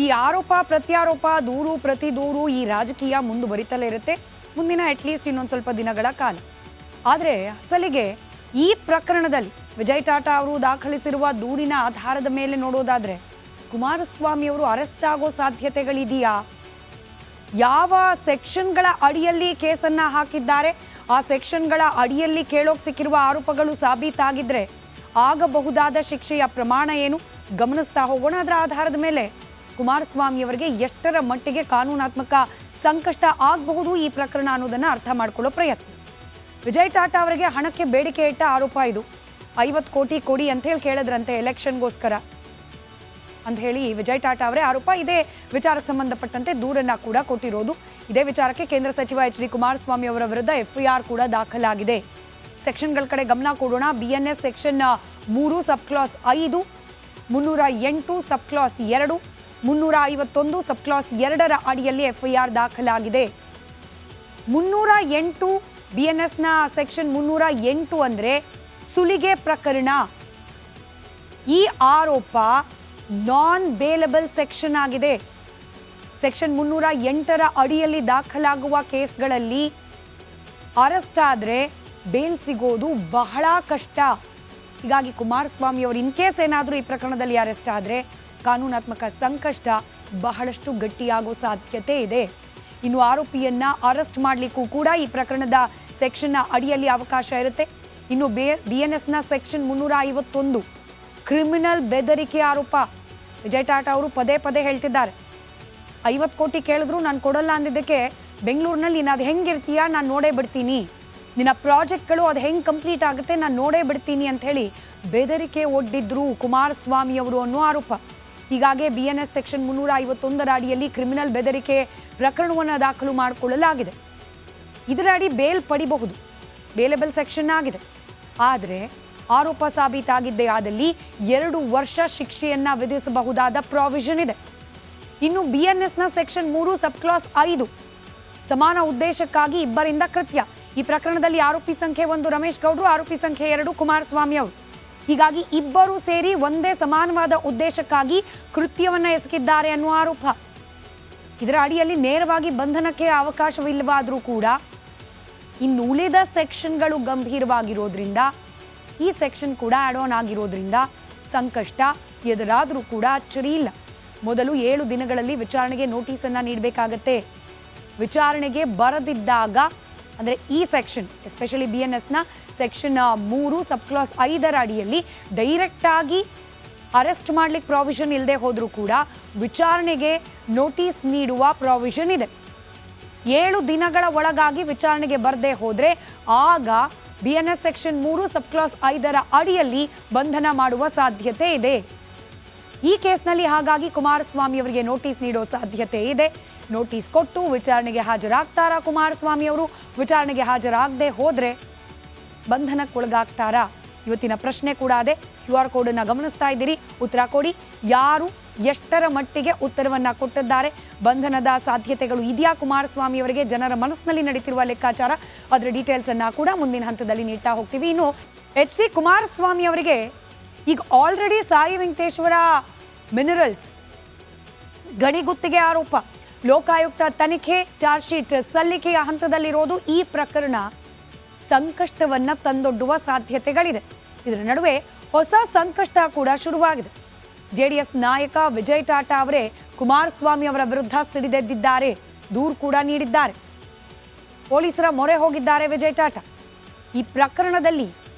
ಈ ಆರೋಪ ಪ್ರತ್ಯಾರೋಪ, ದೂರು ಪ್ರತಿ ದೂರು, ಈ ರಾಜಕೀಯ ಮುಂದುವರಿತಲೇ ಇರುತ್ತೆ ಮುಂದಿನ ಅಟ್ಲೀಸ್ಟ್ ಇನ್ನೊಂದು ಸ್ವಲ್ಪ ದಿನಗಳ ಕಾಲ. ಆದರೆ ಅಸಲಿಗೆ ಈ ಪ್ರಕರಣದಲ್ಲಿ ವಿಜಯ್ ಟಾಟಾ ಅವರು ದಾಖಲಿಸಿರುವ ದೂರಿನ ಆಧಾರದ ಮೇಲೆ ನೋಡೋದಾದ್ರೆ ಕುಮಾರಸ್ವಾಮಿ ಅವರು ಅರೆಸ್ಟ್ ಆಗೋ ಸಾಧ್ಯತೆಗಳಿದೆಯಾ? ಯಾವ ಸೆಕ್ಷನ್ಗಳ ಅಡಿಯಲ್ಲಿ ಕೇಸನ್ನ ಹಾಕಿದ್ದಾರೆ, ಆ ಸೆಕ್ಷನ್ಗಳ ಅಡಿಯಲ್ಲಿ ಕೇಳೋಕೆ ಸಿಕ್ಕಿರುವ ಆರೋಪಗಳು ಸಾಬೀತಾಗಿದ್ರೆ ಆಗಬಹುದಾದ ಶಿಕ್ಷೆಯ ಪ್ರಮಾಣ ಏನು ಗಮನಿಸ್ತಾ ಹೋಗೋಣ. ಅದರ ಆಧಾರದ ಮೇಲೆ ಕುಮಾರಸ್ವಾಮಿ ಅವರಿಗೆ ಎಷ್ಟರ ಮಟ್ಟಿಗೆ ಕಾನೂನಾತ್ಮಕ ಸಂಕಷ್ಟ ಆಗಬಹುದು ಈ ಪ್ರಕರಣ ಅನ್ನೋದನ್ನ ಅರ್ಥ ಮಾಡ್ಕೊಳ್ಳೋ ಪ್ರಯತ್ನ. ವಿಜಯ್ ಟಾಟಾ ಅವರಿಗೆ ಹಣಕ್ಕೆ ಬೇಡಿಕೆ ಇಟ್ಟ ಆರೋಪ ಇದು. 50 ಕೋಟಿ ಕೊಡಿ ಅಂತ ಹೇಳಿ ಕೇಳಿದ್ರಂತೆ ಎಲೆಕ್ಷನ್ಗೋಸ್ಕರ ಅಂತ ಹೇಳಿ ವಿಜಯ್ ಟಾಟಾ ಅವರೇ ಆರೋಪ. ಇದೇ ವಿಚಾರಕ್ಕೆ ಸಂಬಂಧಪಟ್ಟಂತೆ ದೂರನ್ನ ಕೂಡ ಕೊಟ್ಟಿರೋದು. ಇದೇ ವಿಚಾರಕ್ಕೆ ಕೇಂದ್ರ ಸಚಿವ ಎಚ್.ಡಿ. ಕುಮಾರಸ್ವಾಮಿ ಅವರ ವಿರುದ್ಧ FIR ಕೂಡ ದಾಖಲಾಗಿದೆ. ಸೆಕ್ಷನ್ಗಳ ಕಡೆ ಗಮನ ಕೊಡೋಣ. BNS ಸೆಕ್ಷನ್ 3 ಸಬ್ ಕ್ಲಾಸ್ 5, 308 ಸಬ್ ಕ್ಲಾಸ್ 2, 351 ಸಬ್ ಕ್ಲಾಸ್ 2ರ ಅಡಿಯಲ್ಲಿ FIR ದಾಖಲಾಗಿದೆ. 308 BNSನ ಸೆಕ್ಷನ್ 308 ಅಂದ್ರೆ ಸುಲಿಗೆ ಪ್ರಕರಣ. ಈ ಆರೋಪ ನಾನ್ ಬೇಲಬಲ್ ಸೆಕ್ಷನ್ ಆಗಿದೆ. ಸೆಕ್ಷನ್ 308ರ ಅಡಿಯಲ್ಲಿ ದಾಖಲಾಗುವ ಕೇಸ್ಗಳಲ್ಲಿ ಅರೆಸ್ಟ್ ಆದರೆ ಬೇಲ್ ಸಿಗೋದು ಬಹಳ ಕಷ್ಟ. ಹೀಗಾಗಿ ಕುಮಾರಸ್ವಾಮಿ ಅವರು ಇನ್ ಕೇಸ್ ಏನಾದರೂ ಈ ಪ್ರಕರಣದಲ್ಲಿ ಅರೆಸ್ಟ್ ಆದರೆ ಕಾನೂನಾತ್ಮಕ ಸಂಕಷ್ಟ ಬಹಳಷ್ಟು ಗಟ್ಟಿಯಾಗೋ ಸಾಧ್ಯತೆ ಇದೆ. ಇನ್ನು ಆರೋಪಿಯನ್ನ ಅರೆಸ್ಟ್ ಮಾಡಲಿಕ್ಕೂ ಕೂಡ ಈ ಪ್ರಕರಣದ ಸೆಕ್ಷನ್ನ ಅಡಿಯಲ್ಲಿ ಅವಕಾಶ ಇರುತ್ತೆ. ಇನ್ನು BNSನ ಸೆಕ್ಷನ್ 351 ಕ್ರಿಮಿನಲ್ ಬೆದರಿಕೆ ಆರೋಪ. ವಿಜಯ್ ಟಾಟಾ ಅವರು ಪದೇ ಪದೇ ಹೇಳ್ತಿದ್ದಾರೆ, 50 ಕೋಟಿ ಕೇಳಿದ್ರು ನಾನು ಕೊಡಲ್ಲ ಅಂದಿದ್ದಕ್ಕೆ ಬೆಂಗಳೂರಿನಲ್ಲಿ ನೀನು ಅದು ಹೆಂಗಿರ್ತೀಯ ನಾನು ನೋಡೇ ಬಿಡ್ತೀನಿ, ನಿನ್ನ ಪ್ರಾಜೆಕ್ಟ್ಗಳು ಅದು ಹೆಂಗೆ ಕಂಪ್ಲೀಟ್ ಆಗುತ್ತೆ ನಾನು ನೋಡೇ ಬಿಡ್ತೀನಿ ಅಂತ ಹೇಳಿ ಬೆದರಿಕೆ ಒಡ್ಡಿದ್ರು ಕುಮಾರಸ್ವಾಮಿ ಅವರು ಅನ್ನೋ ಆರೋಪ. ಹೀಗಾಗಿ BNS ಸೆಕ್ಷನ್ 351ರ ಅಡಿಯಲ್ಲಿ ಕ್ರಿಮಿನಲ್ ಬೆದರಿಕೆ ಪ್ರಕರಣವನ್ನು ದಾಖಲು ಮಾಡಿಕೊಳ್ಳಲಾಗಿದೆ. ಇದರ ಅಡಿ ಬೇಲ್ ಪಡಿಬಹುದು, ಬೇಲೆಬಲ್ ಸೆಕ್ಷನ್ ಆಗಿದೆ. ಆದರೆ ಆರೋಪ ಸಾಬೀತಾಗಿದ್ದೇ ಆದಲ್ಲಿ 2 ವರ್ಷ ಶಿಕ್ಷೆಯನ್ನ ವಿಧಿಸಬಹುದಾದ ಪ್ರಾವಿಷನ್ ಇದೆ. ಇನ್ನು BNSನ ಸೆಕ್ಷನ್ 3 ಸಬ್ ಕ್ಲಾಸ್ 5 ಸಮಾನ ಉದ್ದೇಶಕ್ಕಾಗಿ ಇಬ್ಬರಿಂದ ಕೃತ್ಯ. ಈ ಪ್ರಕರಣದಲ್ಲಿ ಆರೋಪಿ ಸಂಖ್ಯೆ 1 ರಮೇಶ್ ಗೌಡ್ರು, ಆರೋಪಿ ಸಂಖ್ಯೆ 2 ಕುಮಾರಸ್ವಾಮಿ ಅವರು. ಹೀಗಾಗಿ ಇಬ್ಬರು ಸೇರಿ ಒಂದೇ ಸಮಾನವಾದ ಉದ್ದೇಶಕ್ಕಾಗಿ ಕೃತ್ಯವನ್ನ ಎಸಗಿದ್ದಾರೆ ಅನ್ನುವ ಆರೋಪ. ಇದರ ಅಡಿಯಲ್ಲಿ ನೇರವಾಗಿ ಬಂಧನಕ್ಕೆ ಅವಕಾಶವಿಲ್ಲವಾದರೂ ಕೂಡ ಇನ್ನು ಉಳಿದ ಸೆಕ್ಷನ್ಗಳು ಗಂಭೀರವಾಗಿರೋದ್ರಿಂದ ಈ ಸೆಕ್ಷನ್ ಕೂಡ ಆಡ್ ಆನ್ ಆಗಿರೋದ್ರಿಂದ ಸಂಕಷ್ಟ ಎದುರಾದರೂ ಕೂಡ ಅಚ್ಚರಿ ಇಲ್ಲ. ಮೊದಲು 7 ದಿನಗಳಲ್ಲಿ ವಿಚಾರಣೆಗೆ ನೋಟಿಸನ್ನು ನೀಡಬೇಕಾಗತ್ತೆ. ವಿಚಾರಣೆಗೆ ಬರದಿದ್ದಾಗ ಅಂದರೆ ಈ ಸೆಕ್ಷನ್ ಎಸ್ಪೆಷಲಿ BNSನ ಸೆಕ್ಷನ್ 3 ಸಬ್ ಕ್ಲಾಸ್ 5ರ ಅಡಿಯಲ್ಲಿ ಡೈರೆಕ್ಟಾಗಿ ಅರೆಸ್ಟ್ ಮಾಡ್ಲಿಕ್ಕೆ ಪ್ರಾವಿಷನ್ ಇಲ್ಲದೆ ಹೋದರೂ ಕೂಡ ವಿಚಾರಣೆಗೆ ನೋಟಿಸ್ ನೀಡುವ ಪ್ರಾವಿಷನ್ ಇದೆ. 7 ದಿನಗಳ ಒಳಗಾಗಿ ವಿಚಾರಣೆಗೆ ಬರದೇ ಹೋದರೆ ಆಗ BNS ಸೆಕ್ಷನ್ 3 ಸಬ್ ಕ್ಲಾಸ್ 5ರ ಅಡಿಯಲ್ಲಿ ಬಂಧನ ಮಾಡುವ ಸಾಧ್ಯತೆ ಇದೆ. ಈ ಕೇಸ್ನಲ್ಲಿ ಹಾಗಾಗಿ ಕುಮಾರಸ್ವಾಮಿ ಅವರಿಗೆ ನೋಟಿಸ್ ನೀಡೋ ಸಾಧ್ಯತೆ ಇದೆ. ನೋಟಿಸ್ ಕೊಟ್ಟು ವಿಚಾರಣೆಗೆ ಹಾಜರಾಗ್ತಾರಾ ಕುಮಾರಸ್ವಾಮಿ ಅವರು? ವಿಚಾರಣೆಗೆ ಹಾಜರಾಗದೆ ಹೋದರೆ ಬಂಧನಕ್ಕೊಳಗಾಗ್ತಾರಾ? ಇವತ್ತಿನ ಪ್ರಶ್ನೆ ಕೂಡ ಅದೇ. QR ಕೋಡನ್ನು ಗಮನಿಸ್ತಾ ಇದ್ದೀರಿ, ಉತ್ತರ ಕೊಡಿ. ಯಾರು ಎಷ್ಟರ ಮಟ್ಟಿಗೆ ಉತ್ತರವನ್ನ ಕೊಟ್ಟಿದ್ದಾರೆ? ಬಂಧನದ ಸಾಧ್ಯತೆಗಳು ಇದೆಯಾ ಕುಮಾರಸ್ವಾಮಿ ಅವರಿಗೆ? ಜನರ ಮನಸ್ಸಿನಲ್ಲಿ ನಡೀತಿರುವ ಲೆಕ್ಕಾಚಾರ, ಅದರ ಡೀಟೇಲ್ಸ್ ಅನ್ನ ಕೂಡ ಮುಂದಿನ ಹಂತದಲ್ಲಿ ನೀಡ್ತಾ ಹೋಗ್ತೀವಿ. ಇನ್ನು ಎಚ್.ಡಿ. ಕುಮಾರಸ್ವಾಮಿ ಅವರಿಗೆ ಈಗ ಆಲ್ರೆಡಿ ಸಾಯಿ ವೆಂಕಟೇಶ್ವರ ಮಿನರಲ್ಸ್ ಗಣಿ ಗುತ್ತಿಗೆ ಆರೋಪ, ಲೋಕಾಯುಕ್ತ ತನಿಖೆ, ಚಾರ್ಜ್ ಶೀಟ್ ಸಲ್ಲಿಕೆಯ ಹಂತದಲ್ಲಿರೋದು. ಈ ಪ್ರಕರಣ ಸಂಕಷ್ಟವನ್ನ ತಂದೊಡ್ಡುವ ಸಾಧ್ಯತೆಗಳಿದೆ. ಇದರ ನಡುವೆ ಹೊಸ ಸಂಕಷ್ಟ ಕೂಡ ಶುರುವಾಗಿದೆ. JDS ನಾಯಕ ವಿಜಯ್ ಟಾಟಾ ಅವರೇ ಕುಮಾರಸ್ವಾಮಿ ಅವರ ವಿರುದ್ಧ ಸಿಡಿದೆದ್ದಿದ್ದಾರೆ, ದೂರು ಕೂಡ ನೀಡಿದ್ದಾರೆ. ಪೊಲೀಸರ ಮೊರೆ ಹೋಗಿದ್ದಾರೆ ವಿಜಯ್ ಟಾಟಾ. ಈ ಪ್ರಕರಣದಲ್ಲಿ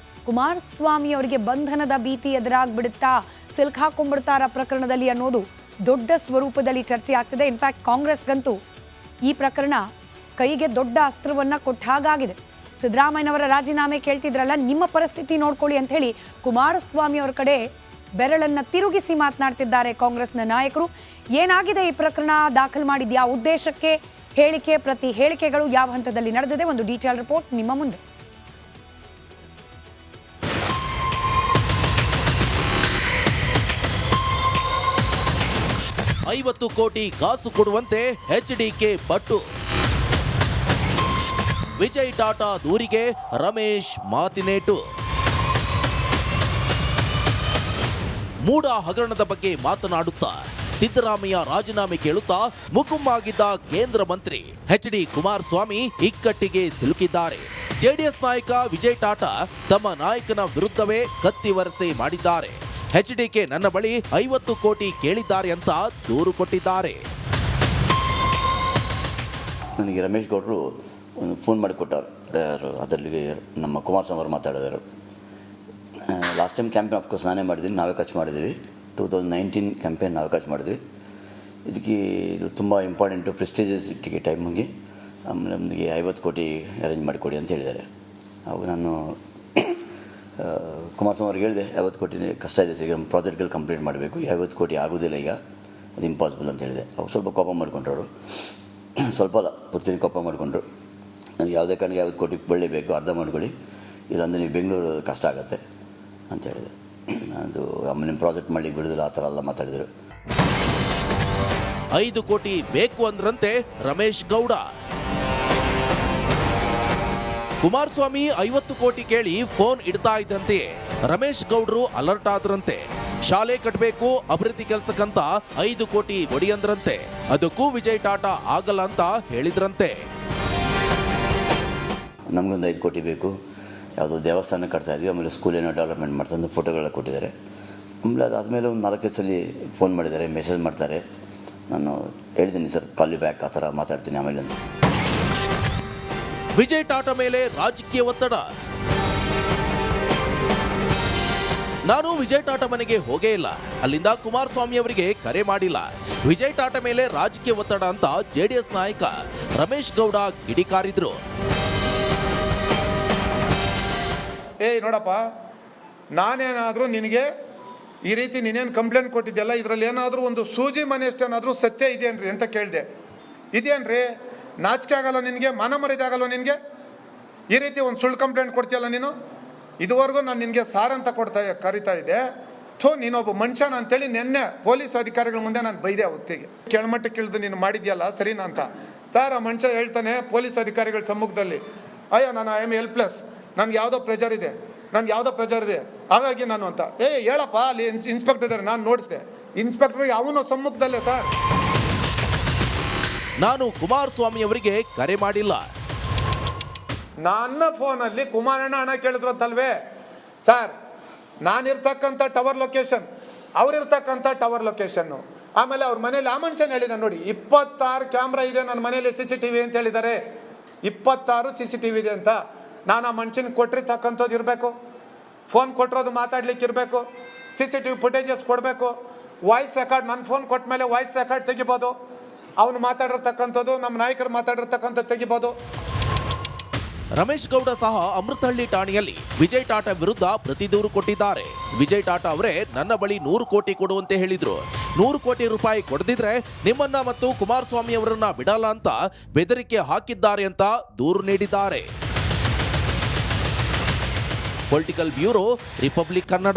ಕುಮಾರಸ್ವಾಮಿ ಅವರಿಗೆ ಬಂಧನದ ಭೀತಿ ಎದುರಾಗ್ಬಿಡುತ್ತಾ, ಸಿಲ್ಕ್ ಹಾಕೊಂಡ್ಬಿಡ್ತಾರ ಪ್ರಕರಣದಲ್ಲಿ ಅನ್ನೋದು ದೊಡ್ಡ ಸ್ವರೂಪದಲ್ಲಿ ಚರ್ಚೆ ಆಗ್ತಿದೆ. ಇನ್ಫ್ಯಾಕ್ಟ್ ಕಾಂಗ್ರೆಸ್ಗಂತೂ ಈ ಪ್ರಕರಣ ಕೈಗೆ ದೊಡ್ಡ ಅಸ್ತ್ರವನ್ನ ಕೊಟ್ಟ ಹಾಗಾಗಿದೆ. ಸಿದ್ದರಾಮಯ್ಯನವರ ರಾಜೀನಾಮೆ ಕೇಳ್ತಿದ್ರಲ್ಲ, ನಿಮ್ಮ ಪರಿಸ್ಥಿತಿ ನೋಡ್ಕೊಳ್ಳಿ ಅಂತ ಹೇಳಿ ಕುಮಾರಸ್ವಾಮಿ ಅವರ ಕಡೆ ಬೆರಳನ್ನ ತಿರುಗಿಸಿ ಮಾತನಾಡ್ತಿದ್ದಾರೆ ಕಾಂಗ್ರೆಸ್ನ ನಾಯಕರು. ಏನಾಗಿದೆ ಈ ಪ್ರಕರಣ? ದಾಖಲು ಮಾಡಿದ್ಯಾ ಉದ್ದೇಶಕ್ಕೆ? ಹೇಳಿಕೆ ಪ್ರತಿ ಹೇಳಿಕೆಗಳು ಯಾವ ಹಂತದಲ್ಲಿ ನಡೆದಿದೆ? ಒಂದು ಡೀಟೇಲ್ ರಿಪೋರ್ಟ್ ನಿಮ್ಮ ಮುಂದೆ. 50 ಕೋಟಿ ಕಾಸು ಕೊಡುವಂತೆ HDK ಪಟ್ಟು. ವಿಜಯ್ ಟಾಟಾ ದೂರಿಗೆ ರಮೇಶ್ ಮಾತಿನೇಟು. ಮೂಡ ಹಗರಣದ ಬಗ್ಗೆ ಮಾತನಾಡುತ್ತಾ ಸಿದ್ದರಾಮಯ್ಯ ರಾಜೀನಾಮೆ ಕೇಳುತ್ತಾ ಮುಗುಮ್ಮಾಗಿದ್ದ ಕೇಂದ್ರ ಮಂತ್ರಿ ಎಚ್.ಡಿ. ಕುಮಾರಸ್ವಾಮಿ ಇಕ್ಕಟ್ಟಿಗೆ ಸಿಲುಕಿದ್ದಾರೆ. ಜೆಡಿಎಸ್ ನಾಯಕ ವಿಜಯ್ ಟಾಟಾ ತಮ್ಮ ನಾಯಕನ ವಿರುದ್ಧವೇ ಕತ್ತಿವರಸೆ ಮಾಡಿದ್ದಾರೆ. ಎಚ್.ಡಿ.ಕೆ ನನ್ನ ಬಳಿ 50 ಕೋಟಿ ಕೇಳಿದ್ದಾರೆ ಅಂತ ದೂರು ಕೊಟ್ಟಿದ್ದಾರೆ. ನನಗೆ ರಮೇಶ್ ಗೌಡರು ಒಂದು ಫೋನ್ ಮಾಡಿಕೊಟ್ಟರು. ಅದರಲ್ಲಿ ನಮ್ಮ ಕುಮಾರಸ್ವಾಮಿ ಅವರು ಮಾತಾಡಿದರು. ಲಾಸ್ಟ್ ಟೈಮ್ ಕ್ಯಾಂಪೇನ್ ಆಫ್ಕೋರ್ಸ್ ನಾನೇ ಮಾಡಿದ್ದೀನಿ, ನಾವೇ ಖರ್ಚು ಮಾಡಿದ್ದೀವಿ. 2019 ಕ್ಯಾಂಪೇನ್ ನಾವೇ ಖರ್ಚು ಮಾಡಿದ್ವಿ. ಇದು ತುಂಬ ಇಂಪಾರ್ಟೆಂಟು, ಪ್ರೆಸ್ಟೀಜಿಯಸ್ ಟೈಮಿಗೆ ಆಮೇಲೆ ನಮಗೆ 50 ಕೋಟಿ ಅರೇಂಜ್ ಮಾಡಿಕೊಡಿ ಅಂತ ಹೇಳಿದ್ದಾರೆ. ಅವಾಗ ನಾನು ಕುಮಾರಸ್ವಾಮಿ ಅವ್ರಿಗೆ ಹೇಳಿದೆ, 50 ಕೋಟಿ ಕಷ್ಟ ಇದೆ ಸರ್, ಈಗ ನಮ್ಮ ಪ್ರಾಜೆಕ್ಟ್ಗಳು ಕಂಪ್ಲೀಟ್ ಮಾಡಬೇಕು, 50 ಕೋಟಿ ಆಗೋದಿಲ್ಲ ಈಗ, ಅದು ಇಂಪಾಸಿಬಲ್ ಅಂತ ಹೇಳಿದೆ. ಅವ್ರು ಸ್ವಲ್ಪ ಕೋಪ ಮಾಡಿಕೊಂಡ್ರು, ಸ್ವಲ್ಪ ಅಲ್ಲ ಪೂರ್ತಿ ಕೋಪ ಮಾಡಿಕೊಂಡ್ರು. ನನಗೆ ಯಾವುದೇ ಕಾರಣಕ್ಕೆ 50 ಕೋಟಿ ಬೆಳಿಬೇಕು, ಅರ್ಧ ಮಾಡ್ಕೊಳ್ಳಿ, ಇಲ್ಲಾಂದರೆ ನೀವು ಬೆಂಗಳೂರು ಕಷ್ಟ ಆಗುತ್ತೆ ಅಂತ ಹೇಳಿದರು. ಅದು ಆಮೇಲೆ ನಿಮ್ಮ ಪ್ರಾಜೆಕ್ಟ್ ಮಾಡಲಿಕ್ಕೆ ಬಿಡೋದಿಲ್ಲ, ಆ ಥರ ಎಲ್ಲ ಮಾತಾಡಿದರು. 5 ಕೋಟಿ ಬೇಕು ಅಂದ್ರಂತೆ ರಮೇಶ್ ಗೌಡ. ಕುಮಾರಸ್ವಾಮಿ 50 ಕೋಟಿ ಕೇಳಿ ಫೋನ್ ಇಡ್ತಾ ಇದ್ದಂತೆಯೇ ರಮೇಶ್ ಗೌಡರು ಅಲರ್ಟ್ ಆದ್ರಂತೆ. ಶಾಲೆ ಕಟ್ಟಬೇಕು, ಅಭಿವೃದ್ಧಿ ಕೆಲಸಕ್ಕಂತ 5 ಕೋಟಿ ಕೊಡಿ ಅಂದ್ರಂತೆ. ಅದಕ್ಕೂ ವಿಜಯ್ ಟಾಟಾ ಆಗಲ್ಲ ಅಂತ ಹೇಳಿದ್ರಂತೆ. ನಮಗೊಂದು 5 ಕೋಟಿ ಬೇಕು, ಯಾವುದೋ ದೇವಸ್ಥಾನ ಕಟ್ತಾ ಇದ್ವಿ, ಆಮೇಲೆ ಸ್ಕೂಲ್ ಏನೋ ಡೆವಲಪ್ಮೆಂಟ್ ಮಾಡ್ತಾ ಫೋಟೋಗಳೆಲ್ಲ ಕೊಟ್ಟಿದ್ದಾರೆ. ಆಮೇಲೆ ಅದಾದಮೇಲೆ ಒಂದು 4-5 ಸಲ ಫೋನ್ ಮಾಡಿದ್ದಾರೆ, ಮೆಸೇಜ್ ಮಾಡ್ತಾರೆ. ನಾನು ಹೇಳಿದ್ದೀನಿ ಸರ್ ಕಾಲ್ ಬ್ಯಾಕ್, ಆ ಥರ ಮಾತಾಡ್ತೀನಿ ಆಮೇಲೆ ಅಂತ. ವಿಜಯ್ ಟಾಟಾ ಮೇಲೆ ರಾಜಕೀಯ ಒತ್ತಡ. ನಾನು ವಿಜಯ್ ಟಾಟಾ ಮನೆಗೆ ಹೋಗೇ ಇಲ್ಲ, ಅಲ್ಲಿಂದ ಕುಮಾರಸ್ವಾಮಿ ಅವರಿಗೆ ಕರೆ ಮಾಡಿಲ್ಲ. ವಿಜಯ್ ಟಾಟಾ ಮೇಲೆ ರಾಜಕೀಯ ಒತ್ತಡ ಅಂತ ಜೆಡಿಎಸ್ ನಾಯಕ ರಮೇಶ್ ಗೌಡ ಕಿಡಿಕಾರಿದ್ರು. ನೋಡಪ್ಪ, ನಾನೇನಾದರೂ ನಿನಗೆ ಈ ರೀತಿ ನೀನೇನು ಕಂಪ್ಲೇಂಟ್ ಕೊಟ್ಟಿದ್ದೆಲ್ಲ, ಇದರಲ್ಲಿ ಏನಾದರೂ ಒಂದು ಸೂಜಿ ಮನೆಯಷ್ಟೇನಾದರೂ ಸತ್ಯ ಇದೆಯೇನ್ರಿ ಅಂತ ಕೇಳಿದೆ. ಇದೆಯೇನ್ರಿ? ನಾಚಿಕೆ ಆಗಲ್ಲ ನಿನಗೆ? ಮಾನ ಮರ್ಯಾದೆ ಆಗಲ್ಲ ನಿನಗೆ? ಈ ರೀತಿ ಒಂದು ಸುಳ್ಳು ಕಂಪ್ಲೇಂಟ್ ಕೊಡ್ತೀಯಲ್ಲ ನೀನು. ಇದುವರೆಗೂ ನಾನು ನಿನಗೆ ಸಾರ್ ಅಂತ ಕರಿತಾ ಇದ್ದೆ. ನೀನೊಬ್ಬ ಮನುಷ್ಯನ ಅಂತೇಳಿ ನಿನ್ನೆ ಪೊಲೀಸ್ ಅಧಿಕಾರಿಗಳ ಮುಂದೆ ನಾನು ಬೈದೆ. ಹೊತ್ತಿಗೆ ಕೆಳಮಟ್ಟಕ್ಕೆ ಇಳಿದು ನೀನು ಮಾಡಿದ್ಯಲ್ಲ ಸರಿನಾ ಅಂತ. ಸರ್, ಆ ಮನುಷ್ಯ ಹೇಳ್ತಾನೆ ಪೊಲೀಸ್ ಅಧಿಕಾರಿಗಳ ಸಮ್ಮುಖದಲ್ಲಿ, ಅಯ್ಯೋ ನಾನು ಐ ಆಮ್ ಹೆಲ್ಪ್ಲೆಸ್, ನನಗೆ ಯಾವುದೋ ಪ್ರೆಜರ್ ಇದೆ, ಹಾಗಾಗಿ ನಾನು ಅಂತ. ಹೇಳಪ್ಪ, ಅಲ್ಲಿ ಇನ್ಸ್ಪೆಕ್ಟರ್ ಇದ್ದಾರೆ, ನಾನು ನೋಡಿಸಿದೆ. ಇನ್ಸ್ಪೆಕ್ಟರ್ ಅವನು ಸಮ್ಮುಖದಲ್ಲೇ ಸರ್. ನಾನು ಕುಮಾರಸ್ವಾಮಿ ಅವರಿಗೆ ಕರೆ ಮಾಡಿಲ್ಲ. ನನ್ನ ಫೋನಲ್ಲಿ ಕುಮಾರಣ್ಣ ಹಣ ಕೇಳಿದ್ರು ಅಂತಲ್ವೇ ಸರ್. ನಾನಿರ್ತಕ್ಕಂಥ ಟವರ್ ಲೊಕೇಶನ್, ಅವರಿರ್ತಕ್ಕಂಥ ಟವರ್ ಲೊಕೇಶನ್ನು, ಆಮೇಲೆ ಅವ್ರ ಮನೇಲಿ ಆ ಮನುಷ್ಯನ ಹೇಳಿದ ನೋಡಿ, 26 ಕ್ಯಾಮ್ರಾ ಇದೆ ನನ್ನ ಮನೇಲಿ, CCTV ಅಂತ ಹೇಳಿದ್ದಾರೆ. 26 CCTV ಇದೆ ಅಂತ. ನಾನು ಆ ಮನುಷ್ಯನಿಗೆ ಕೊಟ್ಟಿರ್ತಕ್ಕಂಥದ್ದು ಇರಬೇಕು, ಫೋನ್ ಕೊಟ್ಟಿರೋದು ಮಾತಾಡ್ಲಿಕ್ಕೆ ಇರಬೇಕು, CCTV ಫುಟೇಜಸ್ ಕೊಡಬೇಕು, ವಾಯ್ಸ್ ರೆಕಾರ್ಡ್, ನನ್ನ ಫೋನ್ ಕೊಟ್ಟ ಮೇಲೆ ವಾಯ್ಸ್ ರೆಕಾರ್ಡ್ ತೆಗಿಬೋದು, ಅವನು ಮಾತಾಡಿರ್ತಕ್ಕಂಥದ್ದು, ನಮ್ಮ ನಾಯಕರು ಮಾತಾಡಿರ್ತಕ್ಕಂಥದ್ದು ತೆಗಿಬೋದು. ರಮೇಶ್ ಗೌಡ ಸಹ ಅಮೃತಹಳ್ಳಿ ಠಾಣೆಯಲ್ಲಿ ವಿಜಯ್ ಟಾಟಾ ವಿರುದ್ಧ ಪ್ರತಿ ದೂರು ಕೊಟ್ಟಿದ್ದಾರೆ. ವಿಜಯ್ ಟಾಟಾ ಅವರೇ ನನ್ನ ಬಳಿ 100 ಕೋಟಿ ಕೊಡುವಂತೆ ಹೇಳಿದ್ರು. 100 ಕೋಟಿ ರೂಪಾಯಿ ಕೊಡದಿದ್ರೆ ನಿಮ್ಮನ್ನ ಮತ್ತು ಕುಮಾರಸ್ವಾಮಿ ಅವರನ್ನ ಬಿಡಲ್ಲ ಅಂತ ಬೆದರಿಕೆ ಹಾಕಿದ್ದಾರೆ ಅಂತ ದೂರು ನೀಡಿದ್ದಾರೆ. Political bureau, republic Kannada.